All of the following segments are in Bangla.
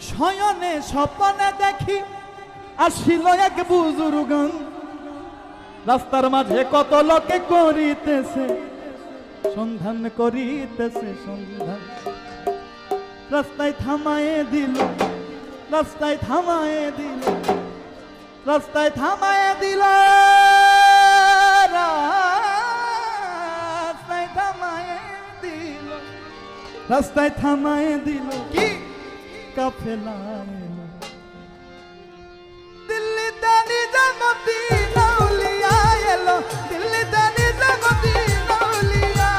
শয়নে স্বপ্নে দেখি আসিল এক বুজুর্গন, রাস্তার মাঝে কত লোকে করিতেছে সন্ধান, করিতেছে সন্ধান। রাস্তায় থামায়ে দিল, রাস্তায় থামায়ে দিল, রাস্তায় থামায়ে দিল, রাস্তায় থামায়ে দিল, রাস্তায় থামায়ে দিল কি কাফেলা এলো। দিল্লিতে নিজামুদ্দিন আউলিয়া এলো, দিল্লিতে নিজামুদ্দিন আউলিয়া,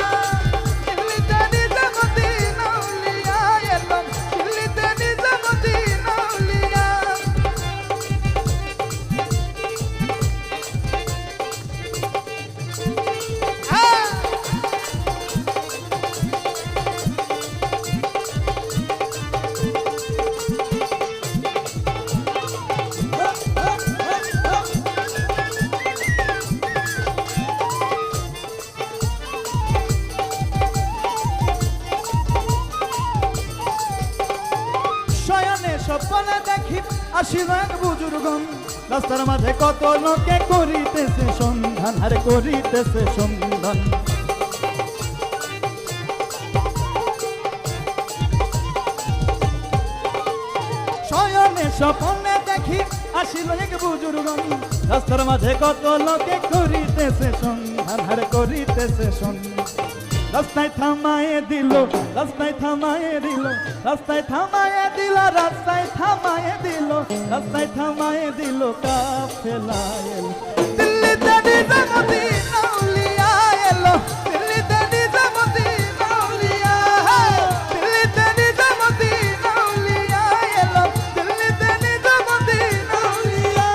দিল্লিতে নিজামুদ্দিন আউলিয়া এলো, দিল্লিতে নিজামুদ্দিন আউলিয়া। স্বপ্নে দেখি আসিল এক বুজুর্গন, রাস্তার মাঝে কত লোকে করিতেছে সন্ধান, আর করিতেছে সন্ধান। শয়নে স্বপ্নে দেখি আসিল এক বুজুর্গন, রাস্তার মাঝে কত লোকে করিতেছে সন্ধান, আর করিতেছে সন্ধান। রাস্তায় থামায়ে দিল, রাস্তায় থামায়ে দিল, রাস্তায় থামায়ে দিল, রাস্তায় থামায়ে দিল, রাস্তায় থামায়ে দিল কাফেলা এলো। দিল্লিতে নিজামুদ্দিন আউলিয়া এলো, দিল্লিতে নিজামুদ্দিন আউলিয়া, দিল্লিতে নিজামুদ্দিন আউলিয়া এলো, দিল্লিতে নিজামুদ্দিন আউলিয়া।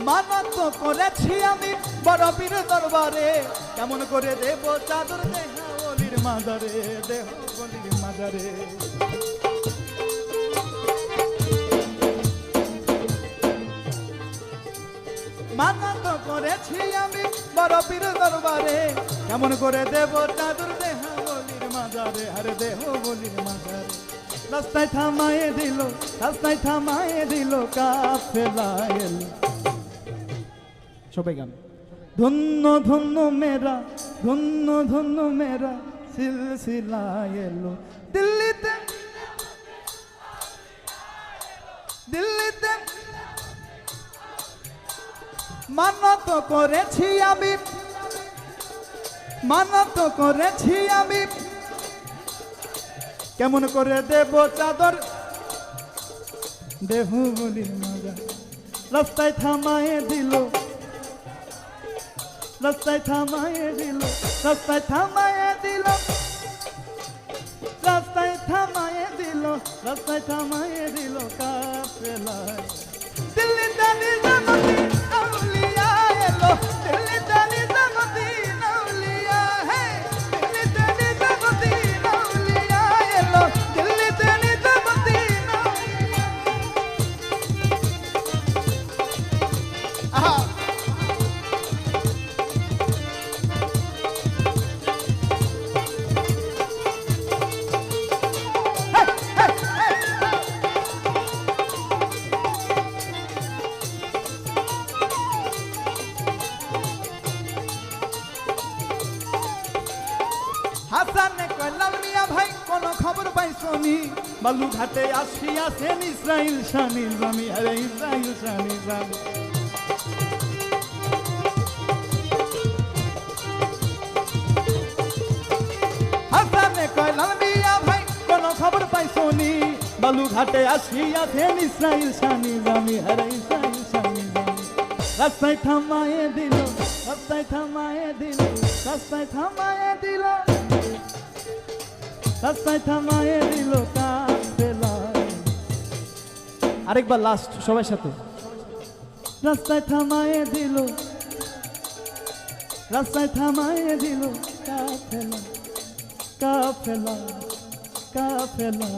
মানত করেছি আমি বড় পীর দরবারে, কেমন করে দেব চাদর দেহ বলির মাজারে, দেহ বলির মাজারে। মানত করেছি আমি বড় পীর দরবারে, কেমন করে দেব চাদর দেহ বলির মাজারে, আরে দেহ বলির মাজারে। রাস্তায় থামায়ে দিল, রাস্তায় থামায়ে দিল কাফেলা এলো। সবাই গান। ধন্য ধন্য মেরা, ধন্য ধন্য মেরা সিলসিলা এলো। দিল্লিতে, দিল্লিতে মানত করেছি আমি, মানত করেছি আমি, কেমন করে দেব চাদর দেহ বলির মাজার। রাস্তায় থামায়ে দিল, রাস্তায় থামায়ে দিল, রাস্তায় থামায়ে দিল, রাস্তায় থামায়ে দিল, রাস্তায় থামায়ে দিল কাফেলা। দিল্লিতে নিজামুদ্দিন আউলিয়া এলো, দিল্লিতে নিজামুদ্দিন আউলিয়া, হে দিল্লিতে নিজামুদ্দিন আউলিয়া এলো, দিল্লিতে নিজামুদ্দিন আউলিয়া। আহা হাসানে কইলাম মিয়া ভাই কোন খবর পাইছনি, বালু ঘাটে আসিয়াছেন ইসরাইল শানি জামি, আরে ইসরাইল শানি জামি। হাসানে কইলাম মিয়া ভাই কোন খবর পাইছনি, বালু ঘাটে আসিয়াছেন ইসরাইল শানি জামি, আরে ইসরাইল শানি জামি। রাস্তায় থামায়ে দিল, রাস্তায় থামায়ে দিল, রাস্তায় থামায়ে দিল, রাস্তায় থামায়ে দিল কাফেলা। আরেকবার লাস্ট সবার সাথে। রাস্তায় থামায়ে দিল, রাস্তায় থামায়ে দিল কাফেলা, কাফেলা, কাফেলা।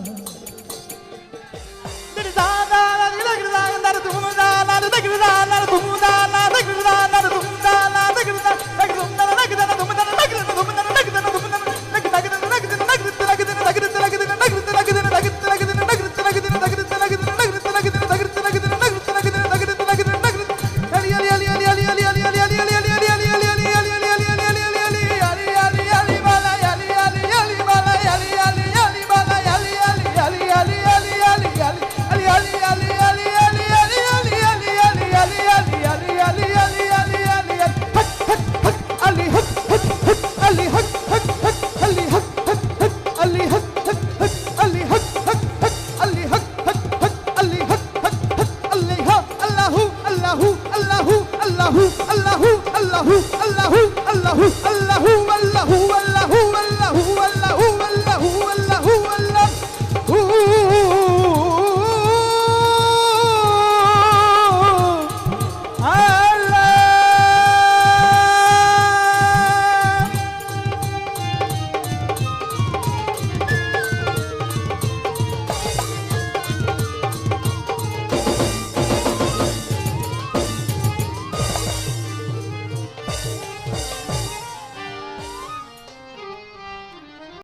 Allahu, Allahu, Allahu, Allahu, Allahu, Allahu, Allahu, Allahu.